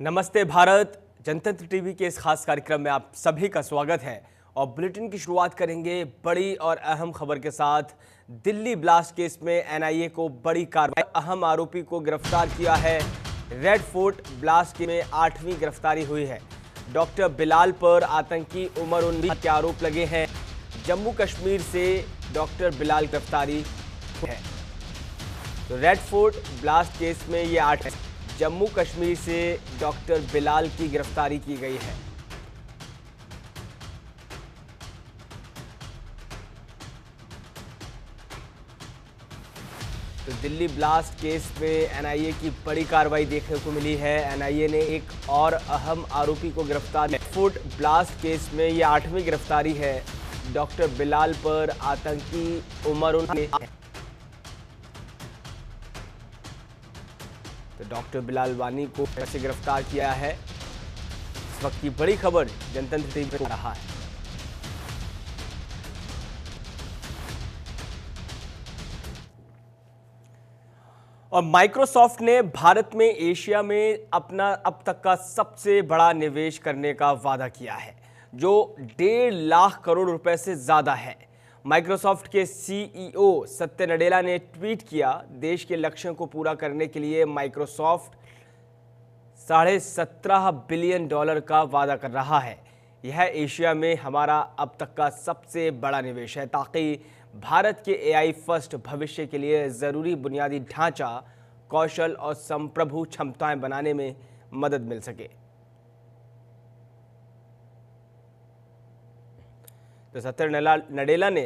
नमस्ते भारत। जनतंत्र टीवी के इस खास कार्यक्रम में आप सभी का स्वागत है और बुलेटिन की शुरुआत करेंगे बड़ी और अहम खबर के साथ। दिल्ली ब्लास्ट केस में एनआईए को बड़ी कार्रवाई, अहम आरोपी को गिरफ्तार किया है। रेड फोर्ट ब्लास्ट में 8वीं गिरफ्तारी हुई है। डॉक्टर बिलाल पर आतंकी उमर 19 के आरोप लगे हैं। जम्मू कश्मीर से डॉक्टर बिलाल गिरफ्तारी है। तो रेड फोर्ट ब्लास्ट केस में ये 8 है। जम्मू कश्मीर से डॉक्टर बिलाल की गिरफ्तारी की गई है। तो दिल्ली ब्लास्ट केस में एनआईए की बड़ी कार्रवाई देखने को मिली है। एनआईए ने एक और अहम आरोपी को गिरफ्तार किया। फोर्ट ब्लास्ट केस में ये 8वीं गिरफ्तारी है। डॉक्टर बिलाल पर आतंकी उमर 19 तो डॉक्टर बिलाल वानी को कैसे गिरफ्तार किया है, इस वक्त की बड़ी खबर जनतंत्र टीवी पर रहा है। और माइक्रोसॉफ्ट ने भारत में एशिया में अपना अब तक का सबसे बड़ा निवेश करने का वादा किया है, जो 1.5 लाख करोड़ रुपए से ज्यादा है। माइक्रोसॉफ्ट के सीईओ सत्य नडेला ने ट्वीट किया, देश के लक्ष्यों को पूरा करने के लिए माइक्रोसॉफ्ट $17.5 बिलियन का वादा कर रहा है। यह एशिया में हमारा अब तक का सबसे बड़ा निवेश है, ताकि भारत के एआई फर्स्ट भविष्य के लिए ज़रूरी बुनियादी ढांचा, कौशल और संप्रभु क्षमताएं बनाने में मदद मिल सके। तो सत्य नडेला ने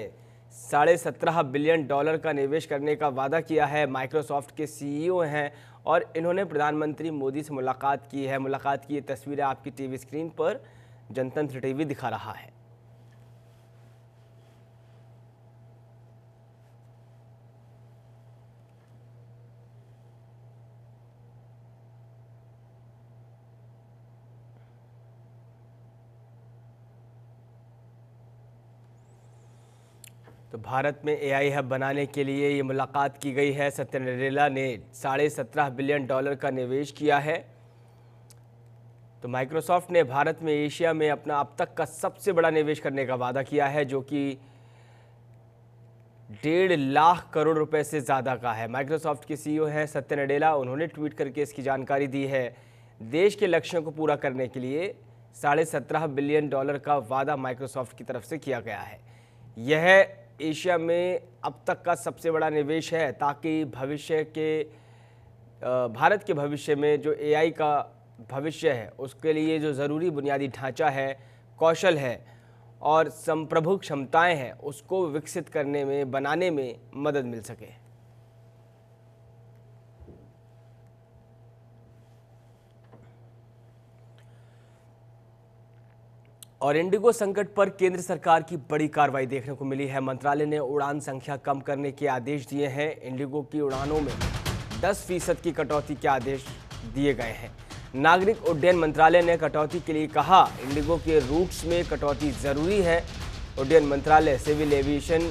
$17.5 बिलियन का निवेश करने का वादा किया है। माइक्रोसॉफ्ट के सीईओ हैं और इन्होंने प्रधानमंत्री मोदी से मुलाकात की है। मुलाकात की ये तस्वीरें आपकी टीवी स्क्रीन पर जनतंत्र टीवी दिखा रहा है। तो भारत में एआई हब बनाने के लिए ये मुलाकात की गई है। सत्य नडेला ने $17.5 बिलियन का निवेश किया है। तो माइक्रोसॉफ्ट ने भारत में एशिया में अपना अब तक का सबसे बड़ा निवेश करने का वादा किया है, जो कि 1.5 लाख करोड़ रुपए से ज़्यादा का है। माइक्रोसॉफ्ट के सीईओ हैं सत्य नडेला, उन्होंने ट्वीट करके इसकी जानकारी दी है। देश के लक्ष्यों को पूरा करने के लिए $17.5 बिलियन का वादा माइक्रोसॉफ्ट की तरफ से किया गया है। यह एशिया में अब तक का सबसे बड़ा निवेश है, ताकि भारत के भविष्य में जो एआई का भविष्य है उसके लिए जो ज़रूरी बुनियादी ढांचा है, कौशल है और संप्रभु क्षमताएं हैं, उसको विकसित करने में, बनाने में मदद मिल सके। और इंडिगो संकट पर केंद्र सरकार की बड़ी कार्रवाई देखने को मिली है। मंत्रालय ने उड़ान संख्या कम करने के आदेश दिए हैं। इंडिगो की उड़ानों में 10% की कटौती के आदेश दिए गए हैं। नागरिक उड्डयन मंत्रालय ने कटौती के लिए कहा, इंडिगो के रूट्स में कटौती जरूरी है। उड्डयन मंत्रालय, सिविल एविएशन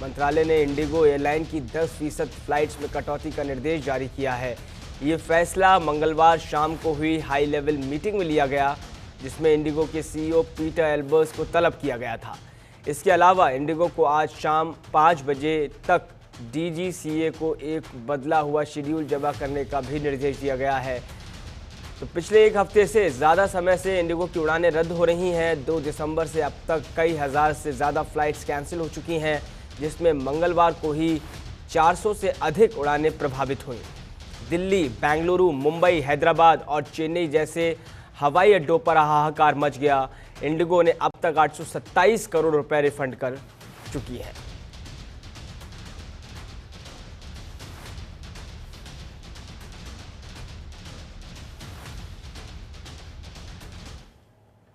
मंत्रालय ने इंडिगो एयरलाइन की 10% फ्लाइट्स में कटौती का निर्देश जारी किया है। ये फैसला मंगलवार शाम को हुई हाई लेवल मीटिंग में लिया गया, जिसमें इंडिगो के सीईओ पीटर एल्बर्स को तलब किया गया था। इसके अलावा इंडिगो को आज शाम 5 बजे तक डीजीसीए को एक बदला हुआ शेड्यूल जमा करने का भी निर्देश दिया गया है। तो पिछले एक हफ्ते से ज़्यादा समय से इंडिगो की उड़ानें रद्द हो रही हैं। 2 दिसंबर से अब तक कई हज़ार से ज़्यादा फ्लाइट्स कैंसिल हो चुकी हैं, जिसमें मंगलवार को ही 400 से अधिक उड़ानें प्रभावित हुई। दिल्ली, बेंगलुरु, मुंबई, हैदराबाद और चेन्नई जैसे हवाई अड्डों पर हाहाकार मच गया। इंडिगो ने अब तक 827 करोड़ रुपए रिफंड कर चुकी है।